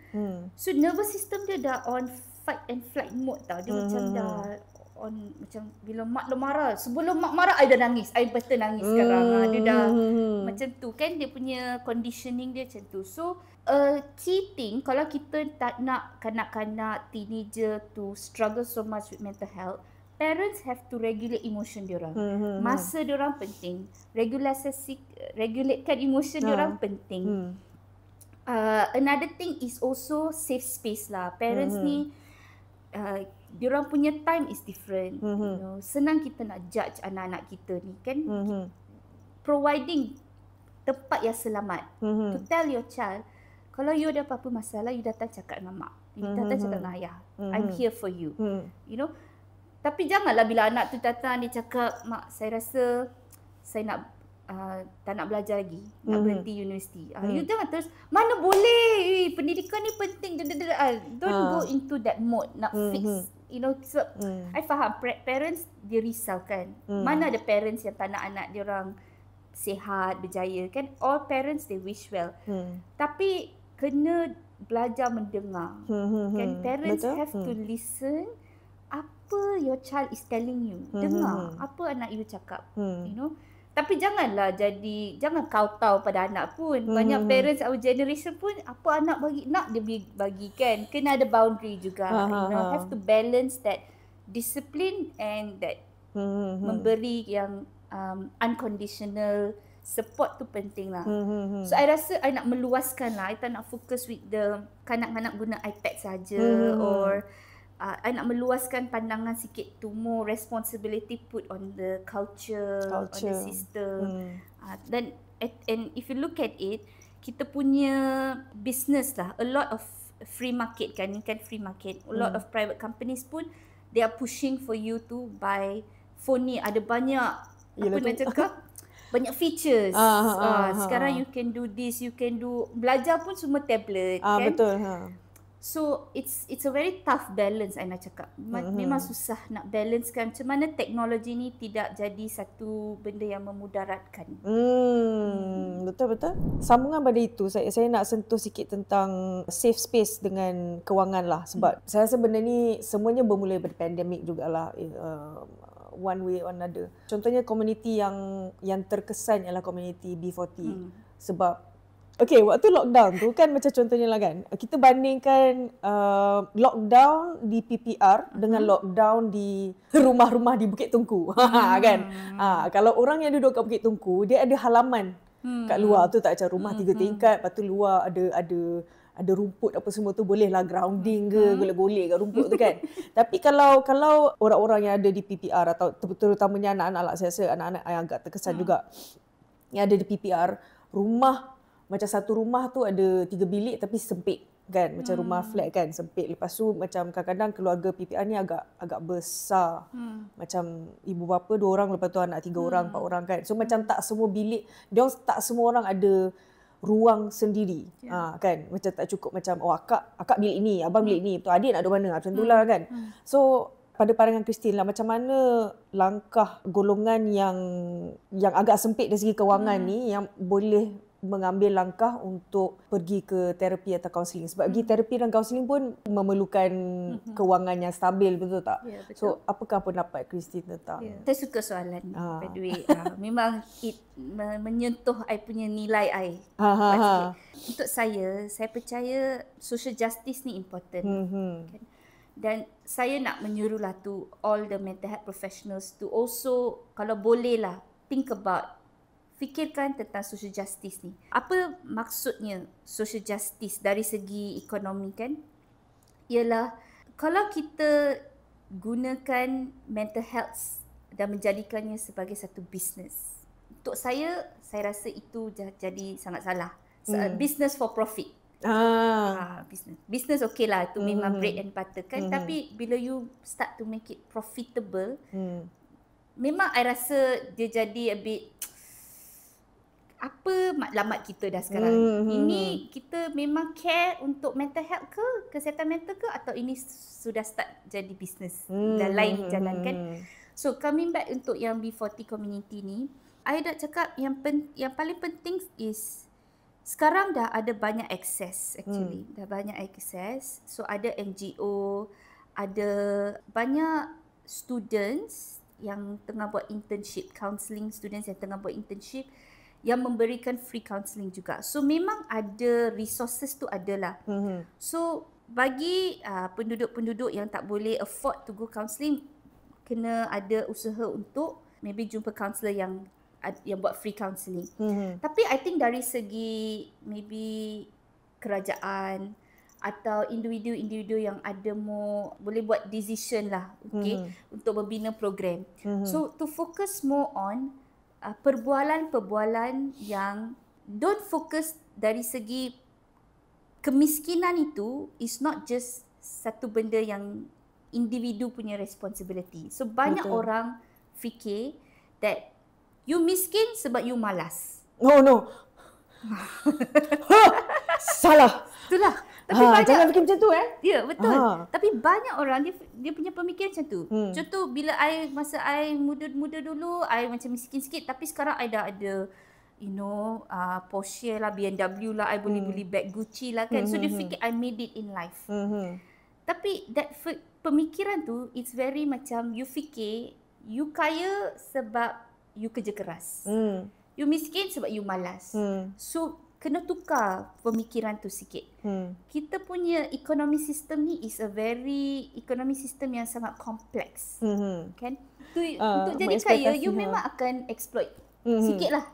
So nervous system dia dah on fight and flight mode tau. Dia macam dah on, macam bila mak dah marah, sebelum mak marah I dah nangis, I betul nangis sekarang. Dia dah macam tu kan, dia punya conditioning dia macam tu. So key thing kalau kita tak nak kanak-kanak, teenager to struggle so much with mental health, parents have to regulate emotion diorang. Masa diorang penting. Regulatekan emotion diorang penting. Another thing is also safe space lah. Parents ni diorang punya time is different. You know, senang kita nak judge anak-anak kita ni kan. Providing tempat yang selamat to tell your child, kalau you ada apa-apa masalah, you datang cakap dengan mak, you datang cakap dengan ayah. I'm here for you. You know. Tapi janganlah bila anak tu datang dia cakap, mak saya rasa saya nak tak nak belajar lagi, nak berhenti universiti. You jangan terus, mana boleh, pendidikan ni penting. Don't go into that mode, nak fix. You know, sebab I faham parents dia risau kan. Mana ada parents yang tak nak anak dia orang sihat, berjaya kan. All parents they wish well. Tapi kena belajar mendengar. Kan parents have to listen apa your child is telling you. Dengar apa anak you cakap. You know. Tapi jangan kau-tau pada anak pun. Banyak parents our generation pun apa anak bagi nak dia bagi kan. Kena ada boundary juga. You know, have to balance that discipline and that memberi yang unconditional support tu penting lah. So I rasa I nak meluaskan lah. I tak nak fokus with the kanak-kanak guna iPad saja or I nak meluaskan pandangan sikit to more responsibility put on the culture. On the system. Then and if you look at it, kita punya business lah, a lot of free market kan, free market. A lot of private companies pun they are pushing for you to buy phone ni. Ada banyak apa nak cakap? Banyak features. Sekarang you can do this, you can do belajar pun semua tablet kan. Betul. So it's a very tough balance I nak cakap. Memang susah nak balancekan macam mana teknologi ni tidak jadi satu benda yang memudaratkan. Betul. Sambungan pada itu, saya nak sentuh sikit tentang safe space dengan kewangan lah. Sebab saya rasa benda ni semuanya bermula daripada pandemik jugalah. One way or another. Contohnya komuniti yang terkesan ialah komuniti B40. Sebab waktu lockdown tu kan macam contohnya lah kan, kita bandingkan lockdown di PPR dengan lockdown di rumah-rumah di Bukit Tungku. Kan? Kalau orang yang duduk kat Bukit Tungku, dia ada halaman kat luar tu, tak macam rumah 3 tingkat, lepas tu luar ada rumput apa semua tu, bolehlah grounding ke, golek-golek kat rumput tu kan. Tapi kalau orang-orang yang ada di PPR atau terutamanya anak-anak lah, saya rasa anak-anak yang agak terkesan juga yang ada di PPR, macam satu rumah tu ada 3 bilik tapi sempit kan, macam rumah flat kan, sempit. Lepas tu macam kadang-kadang keluarga PPR ni agak besar. Macam ibu bapa 2 orang, lepas tu anak 3 orang, 4 orang kan. So macam tak semua bilik, tak semua orang ada ruang sendiri. Kan, macam tak cukup macam akak bilik ni, abang bilik ni, betul adik nak duduk mana, macam tu lah kan. So pada pandangan Christine lah, macam mana langkah golongan yang agak sempit dari segi kewangan ni yang boleh mengambil langkah untuk pergi ke terapi atau kaunseling. Sebab pergi terapi dan kaunseling pun memerlukan kewangan yang stabil, betul tak? Ya, betul. So apakah pendapat Christine tentang? Saya suka soalan ni. By the way, memang menyentuh I punya nilai I. Untuk saya percaya social justice ni important. Kan? Dan saya nak menyuruhlah to all the mental health professionals to also, kalau boleh lah, fikirkan tentang social justice ni. Apa maksudnya social justice dari segi ekonomi kan? Ialah kalau kita gunakan mental health dan menjadikannya sebagai satu bisnes. Untuk saya rasa itu jadi sangat salah. Business for profit. Business okay lah, itu memang bread and butter kan. Tapi bila you start to make it profitable, memang I rasa dia jadi a bit apa matlamat kita dah sekarang. Ini kita memang care untuk mental health ke, kesihatan mental ke, atau ini sudah start jadi bisnes dan lain dijalankan. So coming back untuk yang B40 community ni, I dah cakap yang paling penting is sekarang dah ada banyak akses actually. Dah banyak akses. So ada NGO, ada banyak students yang tengah buat internship, counselling students yang tengah buat internship yang memberikan free counselling juga. So memang ada resources tu adalah. So bagi penduduk-penduduk yang tak boleh afford to go counselling, kena ada usaha untuk maybe jumpa counsellor yang buat free counselling. Tapi I think dari segi maybe kerajaan atau individu-individu yang ada boleh buat decision lah, okay, untuk membina program. So to focus more on perbualan-perbualan yang don't focus dari segi kemiskinan itu is not just satu benda yang individu punya responsibility. So banyak orang fikir that you miskin sebab you malas. No. Salah. Itulah. Tapi banyak, jangan fikir macam tu Ya, betul. Tapi banyak orang dia punya pemikiran macam tu. Contoh bila masa I muda-muda dulu, I macam miskin sikit, tapi sekarang I dah ada Porsche lah, BMW lah, I boleh beli bag Gucci lah kan. So dia fikir I made it in life. Tapi that pemikiran tu, it's very macam you fikir you kaya sebab you kerja keras. You miskin sebab you malas. So kena tukar pemikiran tu sikit. Kita punya economy system ni is a very economy system yang sangat kompleks. Kan? Untuk jadi kaya, you memang akan exploit sikit lah.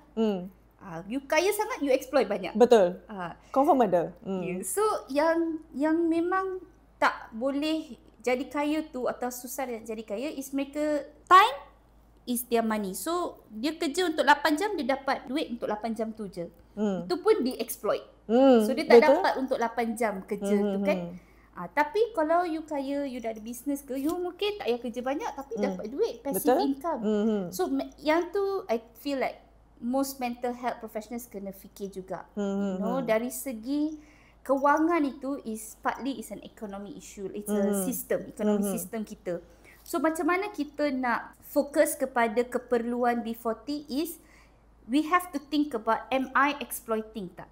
You kaya sangat, you exploit banyak. Betul. Confirm ada. So yang memang tak boleh jadi kaya tu atau susah jadi kaya is mereka time is their money. So dia kerja untuk 8 jam, dia dapat duit untuk 8 jam tu je. Itu pun di-exploit. So dia tak dapat untuk 8 jam kerja tu kan. Tapi kalau you kaya, you dah ada business ke, you mungkin tak payah kerja banyak tapi dapat duit, passive income. So yang tu I feel like most mental health professionals kena fikir juga. Dari segi kewangan itu partly is an economy issue. It's a system, economic system kita. So macam mana kita nak fokus kepada keperluan B40 is we have to think about, am I exploiting tak?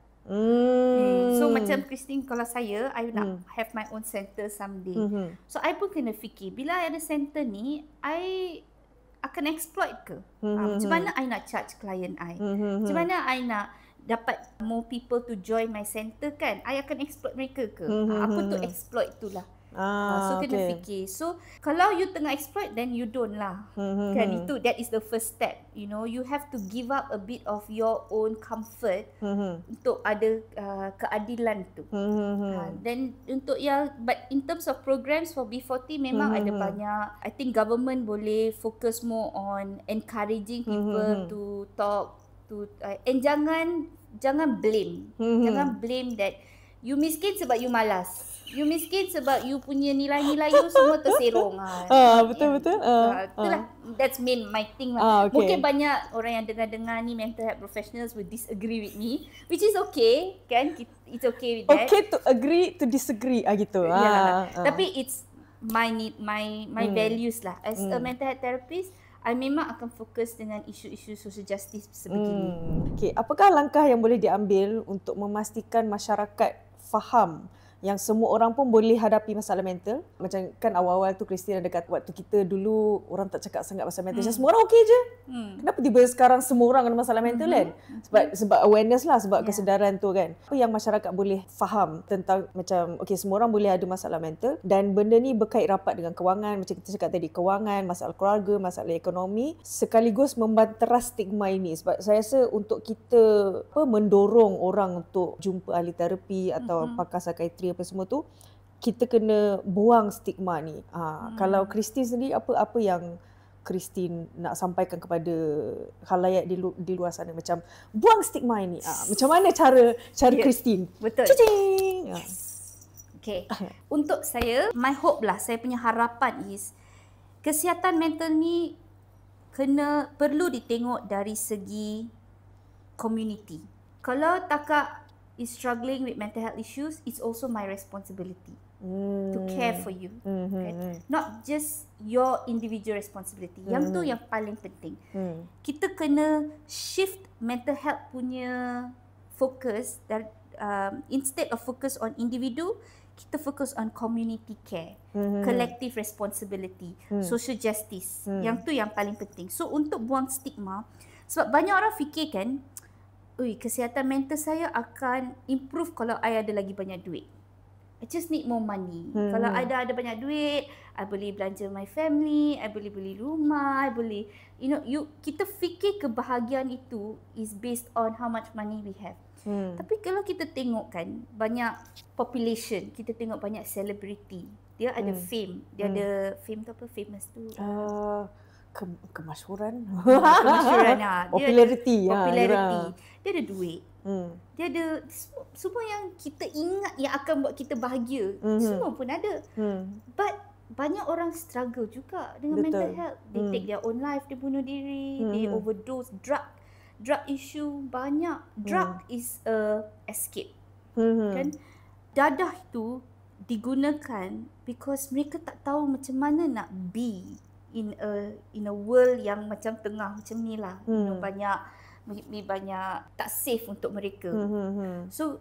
So macam Christine, kalau saya, I nak have my own center someday. So I pun kena fikir, bila I ada center ni, I akan exploit ke? Macam mana I nak charge client I? Macam mana I nak dapat more people to join my center kan? I akan exploit mereka ke? Apa tu exploit tu lah. So kena fikir. So kalau you tengah exploit, then you don't lah. Kan, that is the first step. You have to give up a bit of your own comfort untuk ada keadilan tu. Then untuk but in terms of programs for B40 memang ada banyak. I think government boleh focus more on encouraging people to talk and jangan blame. Jangan blame that you miskin sebab you malas. You miskin sebab you punya nilai-nilai you semua terserong. Betul-betul. Itulah, that's my thing lah. Mungkin banyak orang yang dengar-dengar ni mental health professionals will disagree with me, which is okay, kan? It's okay with that. Okay to agree to disagree gitu. Tapi it's my need, my values lah. As a mental health therapist, I memang akan fokus dengan isu-isu social justice sebegini. Okay, apakah langkah yang boleh diambil untuk memastikan masyarakat faham yang semua orang pun boleh hadapi masalah mental? Macam kan awal-awal tu Christine ada kata waktu kita dulu orang tak cakap sangat pasal mental. Semua orang okey je. Kenapa tiba sekarang semua orang ada masalah mental kan? Sebab awareness lah, sebab kesedaran tu kan. Apa yang masyarakat boleh faham tentang macam okey, semua orang boleh ada masalah mental dan benda ni berkait rapat dengan kewangan, macam kita cakap tadi, kewangan, masalah keluarga, masalah ekonomi, sekaligus membanteras stigma ini. Sebab saya rasa untuk kita mendorong orang untuk jumpa ahli terapi atau pakar psikiatri apa semua tu, kita kena buang stigma ni. Kalau Christine sendiri, apa yang Christine nak sampaikan kepada khalayak di luar sana, macam buang stigma ini? Macam mana cara Christine? Betul. Cicing. Okay. Untuk saya, my hope lah, saya punya harapan is kesihatan mental ni perlu ditengok dari segi community. Kalau takak is struggling with mental health issues, it's also my responsibility to care for you. Kan? Not just your individual responsibility. Yang tu yang paling penting. Kita kena shift mental health punya fokus dan instead of focus on individu, kita fokus on community care, collective responsibility, social justice. Yang tu yang paling penting. So untuk buang stigma, sebab banyak orang fikir kan, kesihatan mental saya akan improve kalau I ada lagi banyak duit. I just need more money. Kalau I dah ada banyak duit, I boleh belanja my family, I boleh beli rumah, I boleh, kita fikir kebahagiaan itu is based on how much money we have. Tapi kalau kita tengok kan, banyak population, kita tengok banyak celebrity, dia ada fame, dia ada fame tu apa, famous tu? Kemasyhuran. Kemasyhuran Popularity. Dia ada duit. Dia ada semua yang kita ingat yang akan buat kita bahagia. Semua pun ada. But banyak orang struggle juga dengan mental health. They take their own life, dia bunuh diri, they overdose, drug issue banyak. Drug is a escape. Kan? Dadah itu digunakan because mereka tak tahu macam mana nak be in a world yang macam tengah macam ni lah. Banyak tak safe untuk mereka. So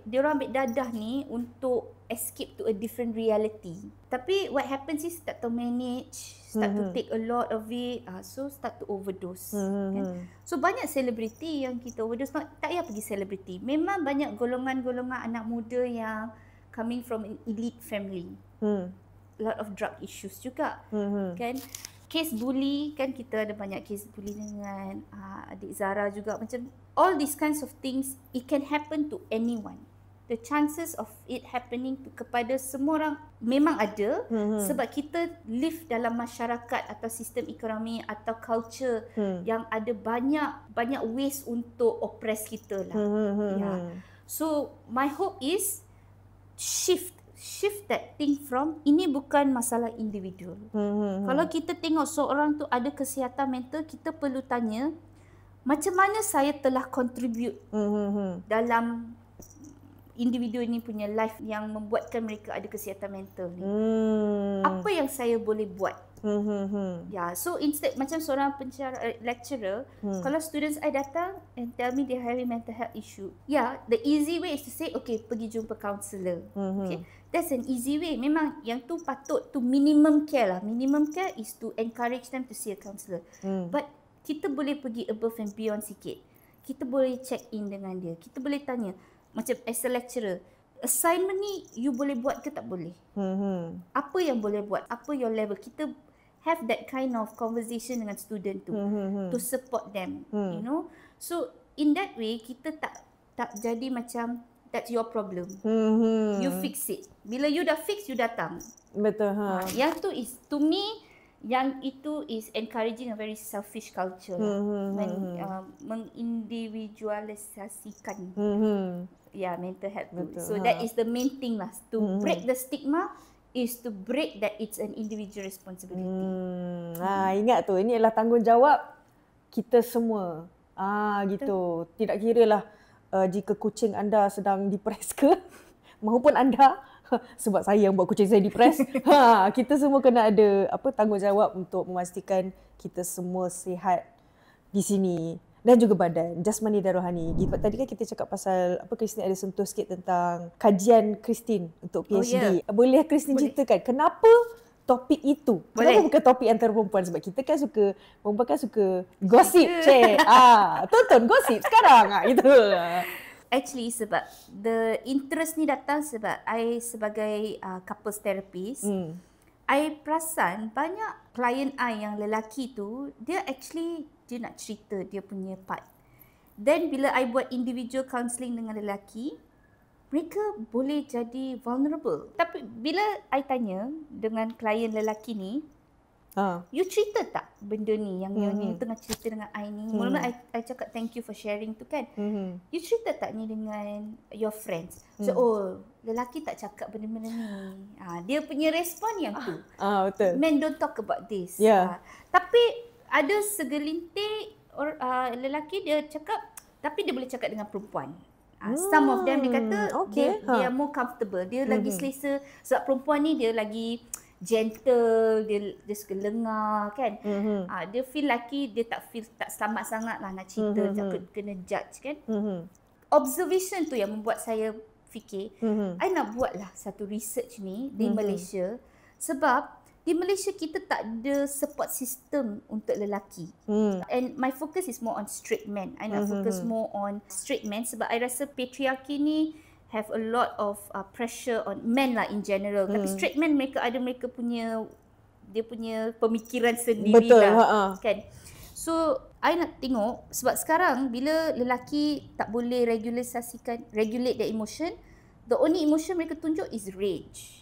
diorang ambil dadah ni untuk escape to a different reality. Tapi what happens is tak tahu manage, start to take a lot of it, so start to overdose. Kan? So banyak selebriti yang kita overdose, tak payah pergi selebriti. Memang banyak golongan-golongan anak muda yang coming from an elite family. Lot of drug issues juga. Kan? Case bully, kan kita ada banyak case bully dengan adik Zara juga. Macam all these kinds of things, it can happen to anyone. The chances of it happening kepada semua orang memang ada, sebab kita live dalam masyarakat atau sistem ekonomi atau culture yang ada banyak ways untuk oppress kita lah. So my hope is shift that thing from ini bukan masalah individual. Kalau kita tengok seorang tu ada kesihatan mental, kita perlu tanya macam mana saya telah contribute dalam individu ini punya life yang membuatkan mereka ada kesihatan mental ni. Apa yang saya boleh buat? So instead macam seorang lecturer, kalau students I datang and tell me they having mental health issue, the easy way is to say, okay, pergi jumpa counselor. Okay, that's an easy way. Memang yang tu patut to minimum care lah. Minimum care is to encourage them to see a counselor. But kita boleh pergi above and beyond sikit. Kita boleh check in dengan dia. Kita boleh tanya, macam as a lecturer, assignment ni you boleh buat ke tak boleh? Apa yang boleh buat? Apa your level? Kita have that kind of conversation dengan student tu to support them, you know. So in that way kita tak jadi macam that's your problem. You fix it. Bila you dah fix, you datang. Betul. Yang tu is to me, yang itu is encouraging a very selfish culture mengindividualisasikan mental health tu. So that is the main thing lah, to break the stigma is to break that it's an individual responsibility. Ingat tu, ini adalah tanggungjawab kita semua. Gitu. Tidak kiralah jika kucing anda sedang depres ke maupun anda sebab saya yang buat kucing saya depres. Kita semua kena ada tanggungjawab untuk memastikan kita semua sihat di sini dan juga badan, jasmani dan rohani. Tadi kan kita cakap pasal Christine ada sentuh sikit tentang kajian Christine untuk PhD. Boleh Christine ceritakan kenapa topik itu? Kenapa bukan topik antara perempuan? Sebab kita kan perempuan kan suka gosip. Tonton gosip sekarang gitu. Actually sebab the interest ni datang sebab I sebagai couples therapist, I perasan banyak klien I yang lelaki tu, dia nak cerita dia punya part. Then bila I buat individual counselling dengan lelaki, mereka boleh jadi vulnerable. Tapi bila I tanya dengan klien lelaki ni, you cerita tak benda ni yang you tengah cerita dengan I ni? Mula-mula I cakap thank you for sharing tu kan. You cerita tak ni dengan your friends? So lelaki tak cakap benda-benda ni. Dia punya respon yang tu. Betul. Men don't talk about this. Tapi ada segelintir lelaki dia cakap, Tapi dia boleh cakap dengan perempuan. Some of them dia kata dia more comfortable. Dia lagi selesa sebab perempuan ni dia lagi gentle, dia suka lengar kan. Dia feel lelaki dia tak selamat sangat lah nak cerita, tak kena judge kan. Observation tu yang membuat saya fikir, I nak buatlah satu research ni di Malaysia sebab di Malaysia kita tak ada support system untuk lelaki. And my focus is more on straight men. I nak focus more on straight men sebab I rasa patriarchy ni have a lot of pressure on men lah in general. Tapi straight men mereka punya pemikiran sendiri lah. Kan? So I nak tengok sebab sekarang bila lelaki tak boleh regulate their emotion, the only emotion mereka tunjuk is rage.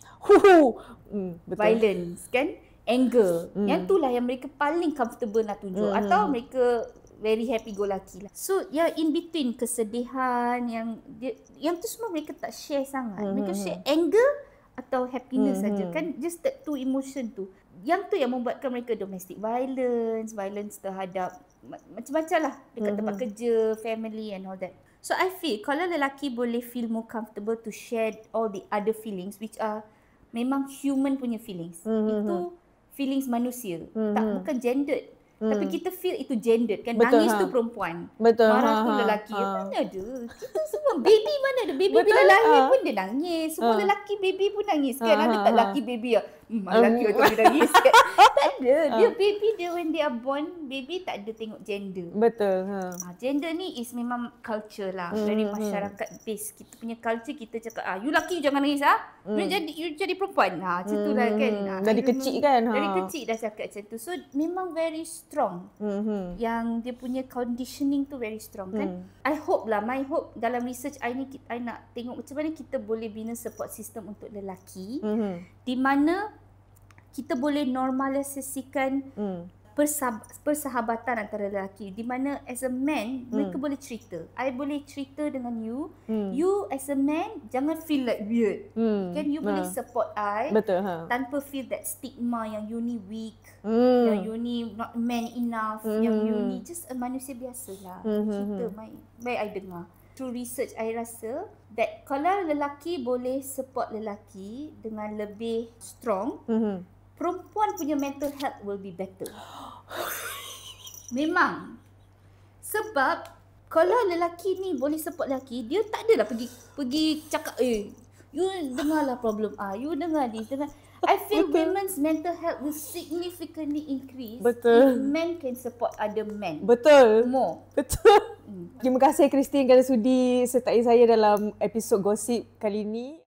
Violence kan, anger. Yang tu lah yang mereka paling comfortable nak tunjuk. Atau mereka very happy go lucky lah. So yang in between kesedihan yang tu semua mereka tak share sangat. Mereka share anger atau happiness saja kan, just that two emotion tu. Yang tu yang membuatkan mereka domestic violence terhadap macam-macam lah dekat tempat kerja, family and all that. So I feel kalau lelaki boleh feel more comfortable to share all the other feelings which are memang human punya feelings. Itu feelings manusia. Bukan gendered. Tapi kita feel itu gendered kan. Nangis tu perempuan. Marah tu lelaki. Mana ada? Kita semua baby mana ada? Baby bila lahir pun dia nangis. Semua lelaki baby pun nangis kan. Ada tak lelaki baby lelaki macam dia nangis kan? Tak ada. Dia baby dia when they are born, baby tak ada tengok gender. Betul. Gender ni is memang culture lah. Dari masyarakat base. Kita punya culture kita cakap you lelaki jangan nangis you jadi perempuan. Macam tu lah kan. Dari kecil kan. Dari kecil dah cakap macam tu. So memang very strong. Yang dia punya conditioning tu very strong kan. I hope lah, my hope dalam research I ni I nak tengok macam mana kita boleh bina support system untuk lelaki di mana kita boleh normalisasikan persahabatan antara lelaki di mana as a man mereka boleh cerita. I boleh cerita dengan you. You as a man jangan feel like weird. Kan you boleh support I. Betul tanpa feel that stigma yang you ni weak, yang you ni not man enough, yang you ni just a manusia biasalah. Cerita baik I dengar. Through research I rasa that kalau lelaki boleh support lelaki dengan lebih strong, perempuan punya mental health will be better. Memang. Sebab kalau lelaki ni boleh support lelaki, dia tak adalah pergi cakap you dengarlah problem you dengar this, dengar. I feel women's mental health will significantly increase if men can support other men. Betul. More. Betul. Terima kasih Christine kerana sudi sertai saya dalam episod gosip kali ini.